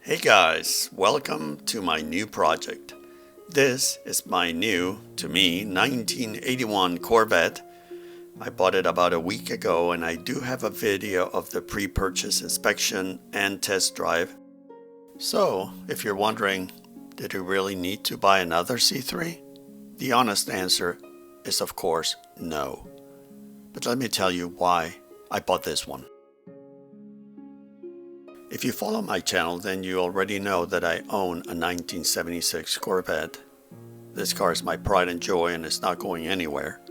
Hey guys, welcome to my new project. This is my new, to me, 1981 Corvette. I bought it about a week ago and I do have a video of the pre-purchase inspection and test drive. So, if you're wondering, did you really need to buy another C3? The honest answer is of course no. But let me tell you why I bought this one. If you follow my channel, then you already know that I own a 1976 Corvette. This car is my pride and joy and it's not going anywhere.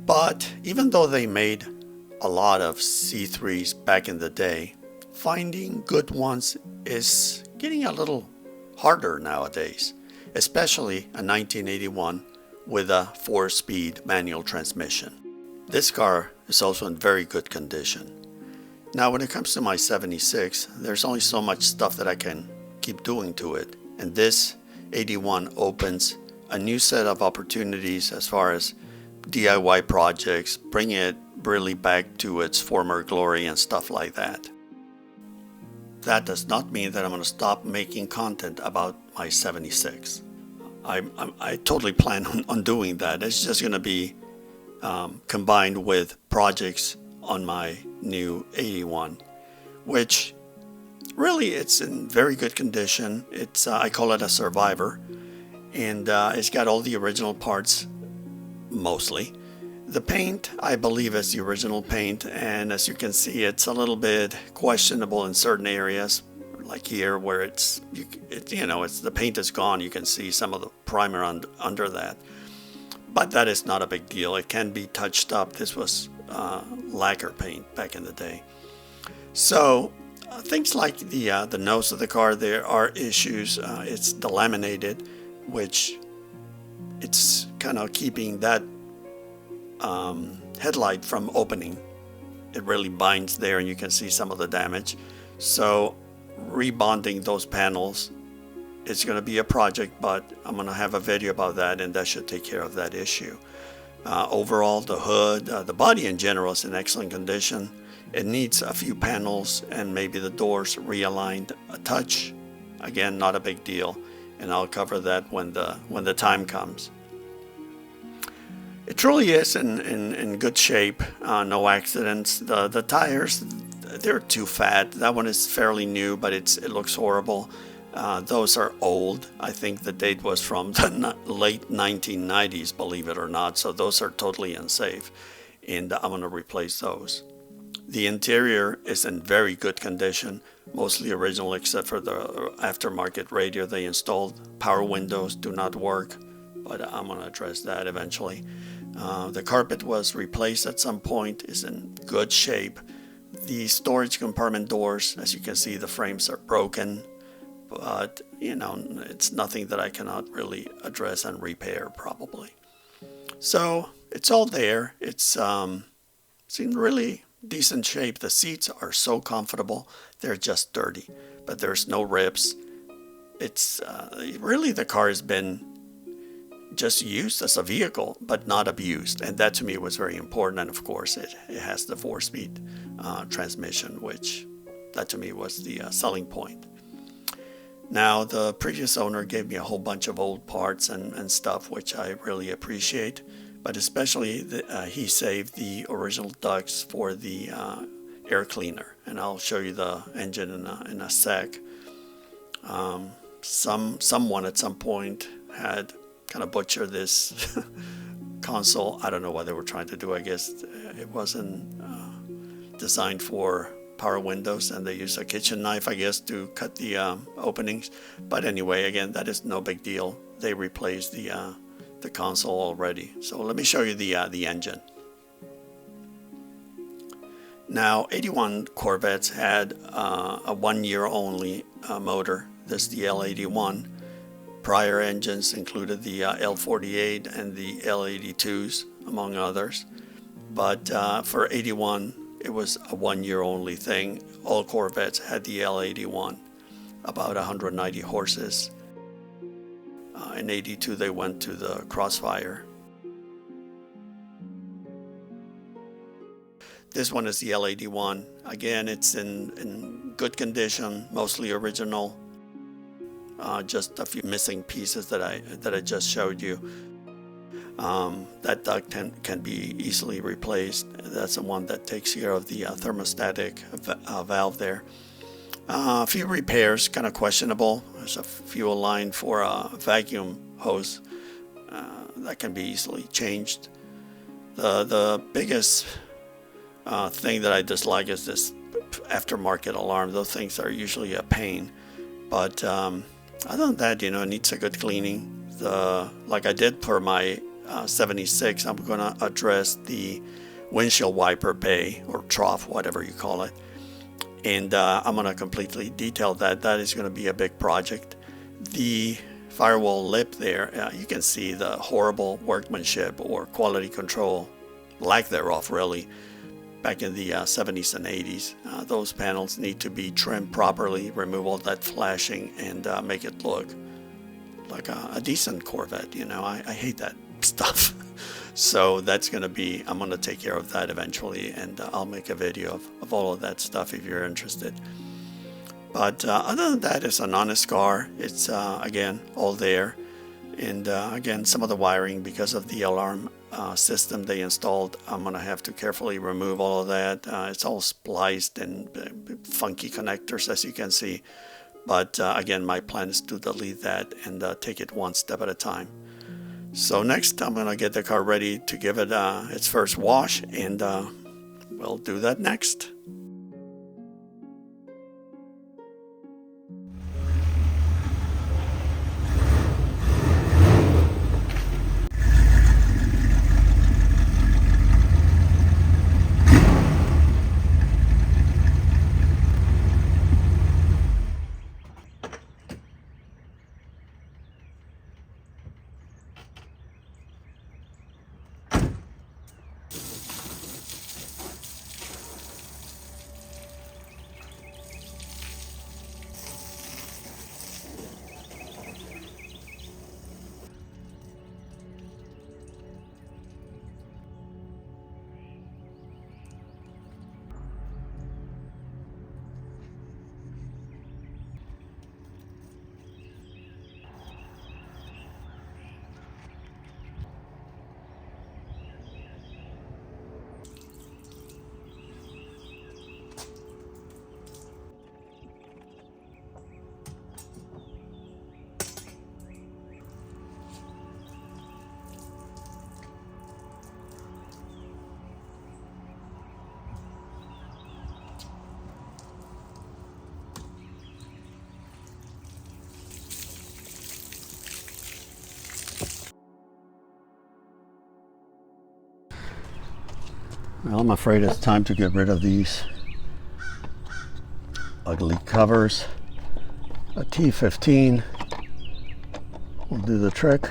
But even though they made a lot of C3s back in the day, finding good ones is getting a little harder nowadays, especially a 1981 with a 4-speed manual transmission. This car is also in very good condition. Now when it comes to my 76, there's only so much stuff that I can keep doing to it, and this 81 opens a new set of opportunities as far as DIY projects, bringing it really back to its former glory and stuff like that. That does not mean that I'm going to stop making content about my 76. I totally plan on doing that. It's just going to be combined with projects on my new 81, which really it's in very good condition. It's I call it a survivor, and it's got all the original parts mostly. The paint I believe is the original paint, and as you can see it's a little bit questionable in certain areas, like here where it's the paint is gone. You can see some of the primer under that, but that is not a big deal. It can be touched up. This was lacquer paint back in the day. So things like the nose of the car, there are issues. It's delaminated, which it's kind of keeping that headlight from opening. It really binds there and you can see some of the damage. So rebonding those panels, it's going to be a project, but I'm going to have a video about that and that should take care of that issue. Overall, the hood, the body in general is in excellent condition. It needs a few panels and maybe the doors realigned a touch. Again, not a big deal, and I'll cover that when the time comes. It truly is in good shape, no accidents. The tires, they're too fat. That one is fairly new, but it looks horrible. Those are old. I think the date was from the late 1990s, believe it or not. So those are totally unsafe, and I'm going to replace those. The interior is in very good condition, mostly original except for the aftermarket radio they installed. Power windows do not work, but I'm going to address that eventually. The carpet was replaced at some point, is in good shape. The storage compartment doors, as you can see, the frames are broken. But, it's nothing that I cannot really address and repair probably. So it's all there. It's in really decent shape. The seats are so comfortable. They're just dirty, but there's no rips. It's really the car has been just used as a vehicle, but not abused. And that to me was very important. And of course, it has the 4-speed transmission, which that to me was the selling point. Now, the previous owner gave me a whole bunch of old parts and stuff, which I really appreciate, but especially he saved the original ducts for the air cleaner, and I'll show you the engine in a sec. Someone at some point had kind of butchered this console. I don't know what they were trying to do. I guess it wasn't designed for power windows, and they use a kitchen knife, I guess, to cut the openings. But anyway, again, that is no big deal. They replaced the console already. So let me show you the engine. Now, 81 Corvettes had a 1-year only motor. This is the L81. Prior engines included the L48 and the L82s, among others. But for 81, it was a 1-year only thing. All Corvettes had the L81, about 190 horses. In 82, they went to the Crossfire. This one is the L81. Again, it's in good condition, mostly original. Just a few missing pieces that I just showed you. That duct can be easily replaced. That's the one that takes care of the thermostatic valve there. A few repairs, kind of questionable. There's a fuel line for a vacuum hose that can be easily changed. The biggest thing that I dislike is this aftermarket alarm. Those things are usually a pain, but other than that, it needs a good cleaning. Like I did for my 76, I'm going to address the windshield wiper bay or trough, whatever you call it, and I'm going to completely detail that. That is going to be a big project. The firewall lip there, you can see the horrible workmanship or quality control, lack thereof really, back in the 70s and 80s. Those panels need to be trimmed properly, remove all that flashing, and make it look like a decent Corvette. I hate that stuff. So that's going to be, I'm going to take care of that eventually, and I'll make a video of all of that stuff if you're interested. But other than that, it's an honest car. It's again all there, and again, some of the wiring, because of the alarm system they installed, I'm gonna have to carefully remove all of that. It's all spliced and funky connectors, as you can see. But again, my plan is to delete that and take it one step at a time. So next, I'm gonna get the car ready to give it its first wash, and we'll do that next. Well, I'm afraid it's time to get rid of these ugly covers. A T15 will do the trick.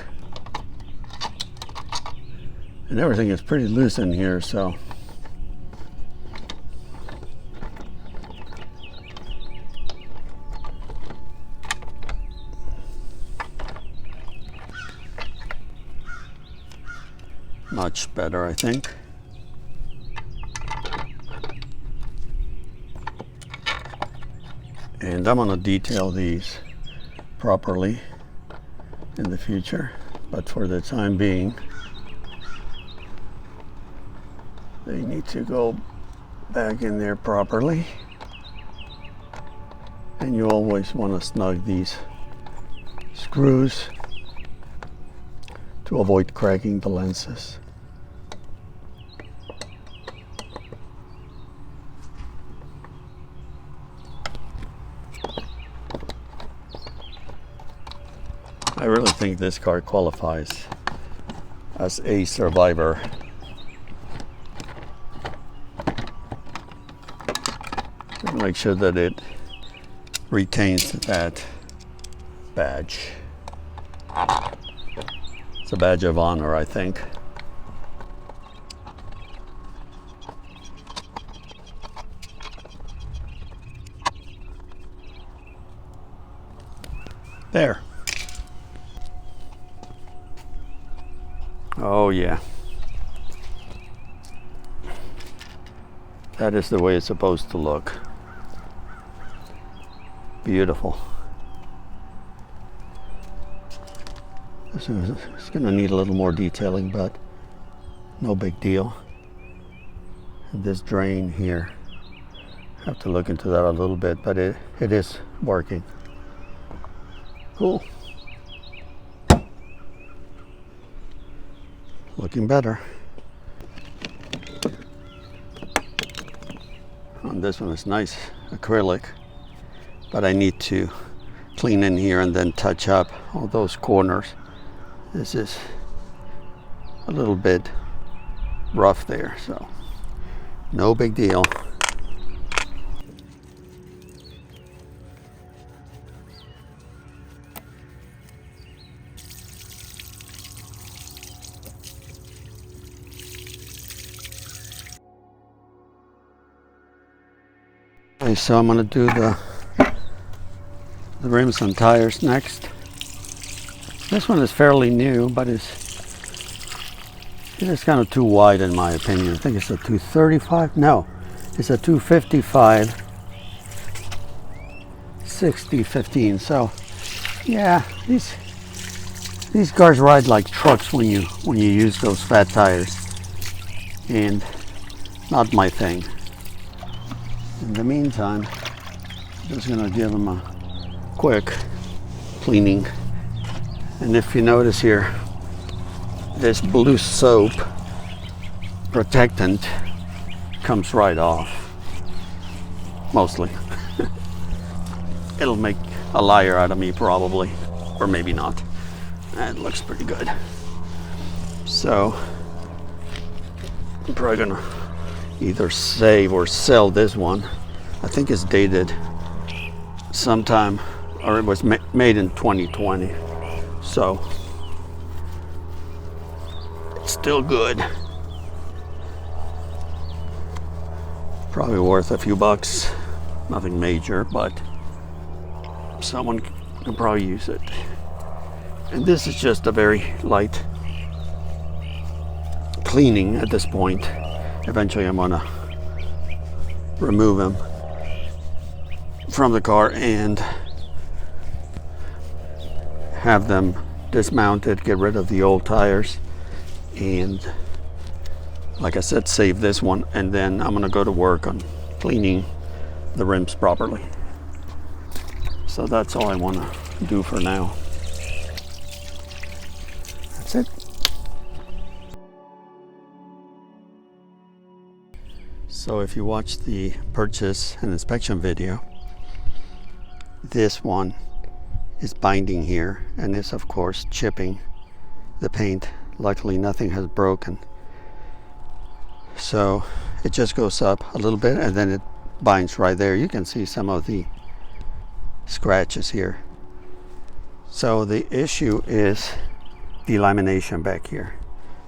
And everything is pretty loose in here, so much better, I think. And I'm going to detail these properly in the future, but for the time being, they need to go back in there properly. And you always want to snug these screws to avoid cracking the lenses. I really think this car qualifies as a survivor. Make sure that it retains that badge. It's a badge of honor, I think. There. Oh yeah. That is the way it's supposed to look. Beautiful. It's going to need a little more detailing, but no big deal. And this drain here, I have to look into that a little bit, but it is working. Cool. Looking better. And this one is nice acrylic, but I need to clean in here and then touch up all those corners. This is a little bit rough there, so no big deal. Okay, so I'm going to do the rims and tires next. This one is fairly new, but it is kind of too wide in my opinion. I think it's a 235. No, it's a 255 60/15. So yeah, these cars ride like trucks when you use those fat tires, and not my thing. In the meantime, I'm just gonna give them a quick cleaning. And if you notice here, this blue soap protectant comes right off, mostly. It'll make a liar out of me probably, or maybe not. It looks pretty good. So I'm probably gonna either save or sell this one. I think it's dated sometime, or it was made in 2020, so it's still good. Probably worth a few bucks. Nothing major, but someone can probably use it. And this is just a very light cleaning at this point. Eventually I'm gonna remove them from the car and have them dismounted, get rid of the old tires, and like I said, save this one, and then I'm gonna go to work on cleaning the rims properly. So that's all I want to do for now. That's it. So if you watch the purchase and inspection video, this one is binding here and is of course chipping the paint. Luckily nothing has broken. So it just goes up a little bit and then it binds right there. You can see some of the scratches here. So the issue is delamination back here.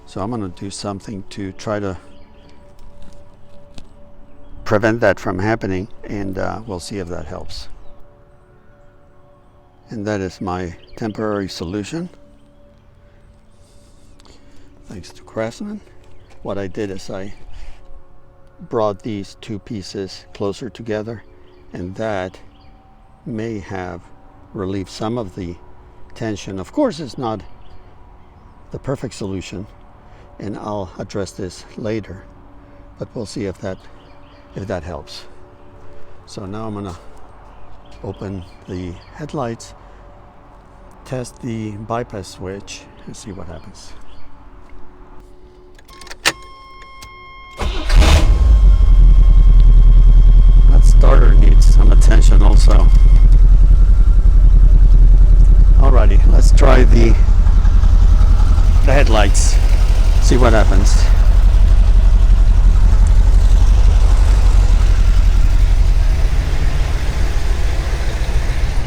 So I'm going to do something to try to prevent that from happening, and we'll see if that helps. And that is my temporary solution, thanks to Craftsman. What I did is I brought these two pieces closer together, and that may have relieved some of the tension. Of course it's not the perfect solution, and I'll address this later, but we'll see if that helps. So now I'm gonna open the headlights, test the bypass switch, and see what happens. That starter needs some attention also. Alrighty, let's try the headlights, see what happens.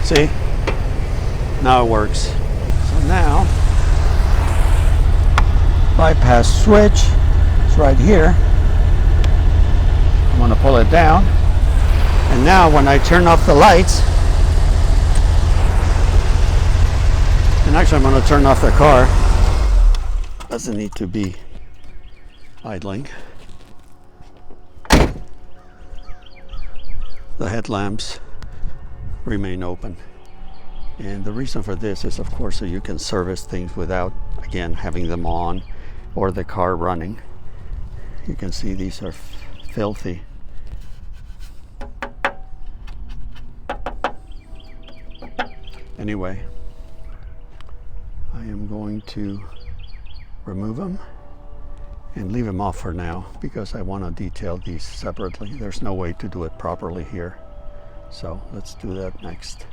See? Now it works. So now, bypass switch is right here. I'm going to pull it down. And now when I turn off the lights, and actually I'm going to turn off the car. Doesn't need to be idling. The headlamps remain open. And the reason for this is, of course, so you can service things without, again, having them on or the car running. You can see these are filthy. Anyway, I am going to remove them and leave them off for now because I want to detail these separately. There's no way to do it properly here. So let's do that next.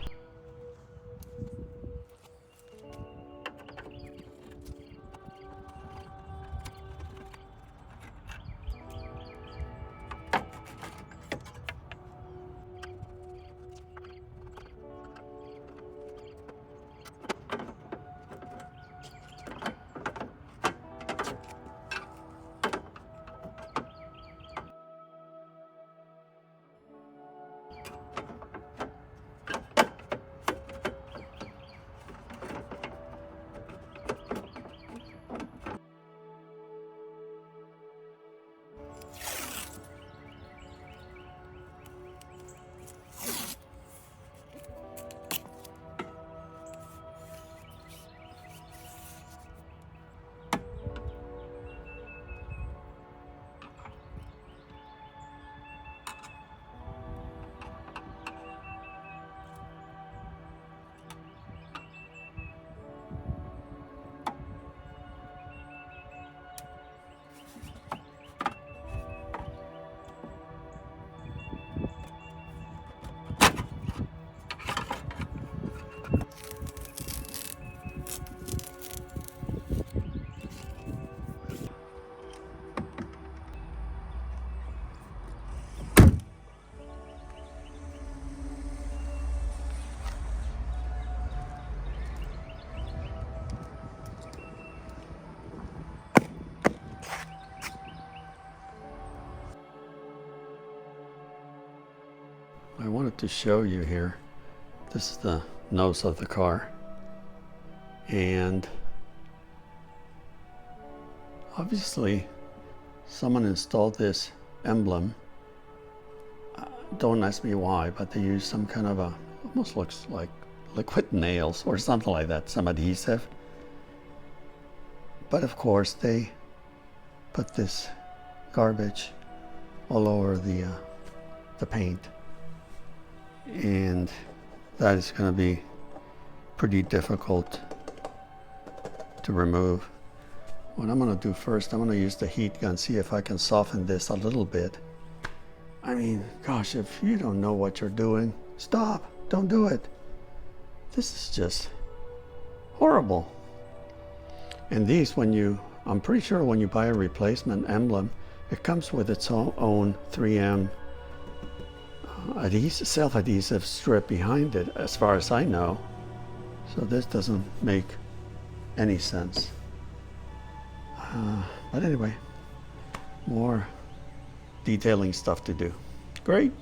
I wanted to show you here, this is the nose of the car, and obviously someone installed this emblem. Don't ask me why, but they used some kind of almost looks like liquid nails or something like that, some adhesive. But of course they put this garbage all over the paint. And that is going to be pretty difficult to remove. What I'm going to do first, I'm going to use the heat gun, see if I can soften this a little bit. I mean, gosh, if you don't know what you're doing, stop, don't do it. This is just horrible. And these, I'm pretty sure when you buy a replacement emblem, it comes with its own 3M self-adhesive strip behind it, as far as I know. So this doesn't make any sense. But anyway, more detailing stuff to do. Great.